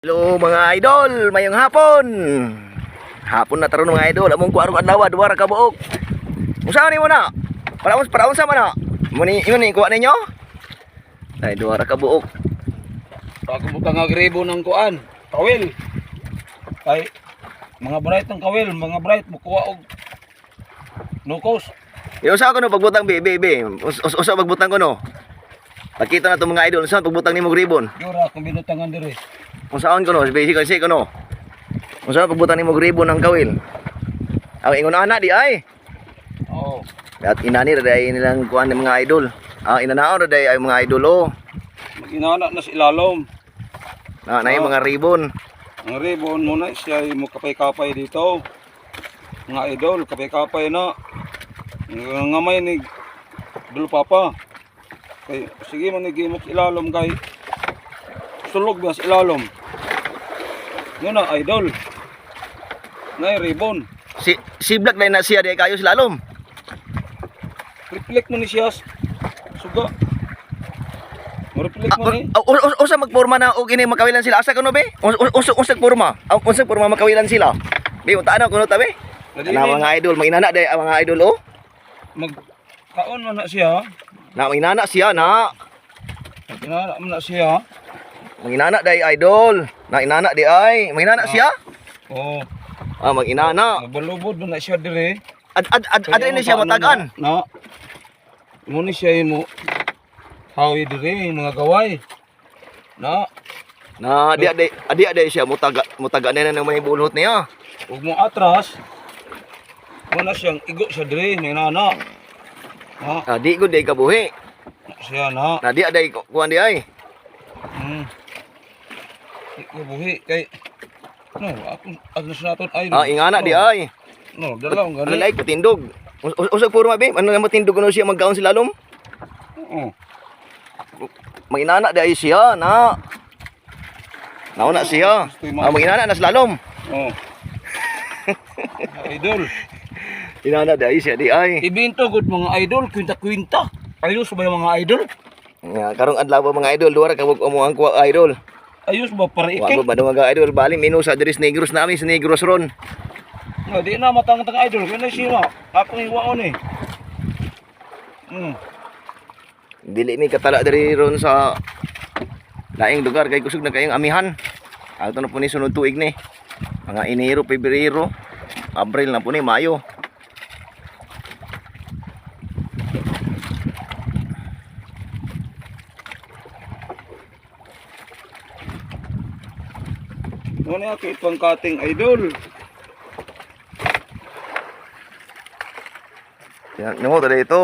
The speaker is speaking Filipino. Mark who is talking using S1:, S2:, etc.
S1: Hello mga idol, mayong hapon. Hapon na taron mga idol, among kuarong adlaw duwa ra ka buok. Unsa ni mo na? Para unsa man na? Muni ni kuha ninyo? Ay duwa ra ka buok.
S2: Ako mo nga gribo ng kuan, kawil. Ay mga bright ng kawil, mga bright mukuha og nukos.
S1: Yo sa ko no pagbutang be. Usa pagbutang ko no. Pakita na to mga idol, unsa pagbutang nimo ribbon?
S2: Yura akong binutangan dire.
S1: Kung saan ko no, basic ko no. Kung saan pagbutan ni mo ribbon ng kawil. Ang ingon ana di ay.
S2: Oo.
S1: At inani ra day nilang kuan ng mga idol. Inanaon ra day ay mga idol oh.
S2: Mag-inana na sa ilalom.
S1: Na yung mga ribbon.
S2: Ang ribbon muna siya mo kapay-kapay dito. Mga idol, kapay-kapay na. Ngamay ni Dulo Papa. Kay sige man ni mo ilalom kay sulog ba sa ilalom. Yun na idol. Nay ribbon.
S1: Si Black day na siya day kayo slalom.
S2: Reflect mo ni siya. Suga. Mo reflect mo ni.
S1: Usa magporma na og ini makawilan sila asa kuno be? Usa porma. Usa porma makawilan sila. Be unta na kuno ta be? Na mga idol, manginana day mga idol oh.
S2: Magkaon man na siya.
S1: Na manginana siya na.
S2: Manginana man na siya.
S1: Manginana day idol. Na inana di ay. Manginana siya?
S2: Oo.
S1: Manginana.
S2: Mabalubod man na siya dire.
S1: Adre ni siya matagan.
S2: Na. Mo ni siya mo hawi dire mga gaway. Na.
S1: Na adi siya mutaga na nang mahibulot niya.
S2: Ug mo atras. Mo na siyang igo siya dire may nana. Ha.
S1: Di gud day kabuhi.
S2: Siya na.
S1: Na di aday kuan di ay.
S2: Ikaw buhi kay no, ako sa naton ay.
S1: Ingana di ay.
S2: No, dalaw gani.
S1: Alay patindog. Usag porma be, ano na matindog kuno siya magkaon sila lalom?
S2: Oo.
S1: Manginana di ay siya na. Nauna siya. Manginana na slalom.
S2: Oo. Idol.
S1: Inana di ay siya di ay.
S2: Ibinto gud mga idol, kwinta-kwinta. Ayos ba yung mga idol?
S1: Karong adlaw mga idol, duwa ra ka mo ang idol.
S2: Ayos ba para
S1: Wag
S2: ikay?
S1: ba mga idol bali minu sa Dres Negros nami sa Negros ron.
S2: Nga di na matang-tang idol, kaya na siya. Ako iwaon eh.
S1: Dili mi katala diri ron sa laing lugar kay kusog na kayong amihan. Ato na po ni sunod tuig ni. Mga Enero, Pebrero, Abril na po ni Mayo.
S2: Ano na ako itong kating idol?
S1: Yan, namo ito.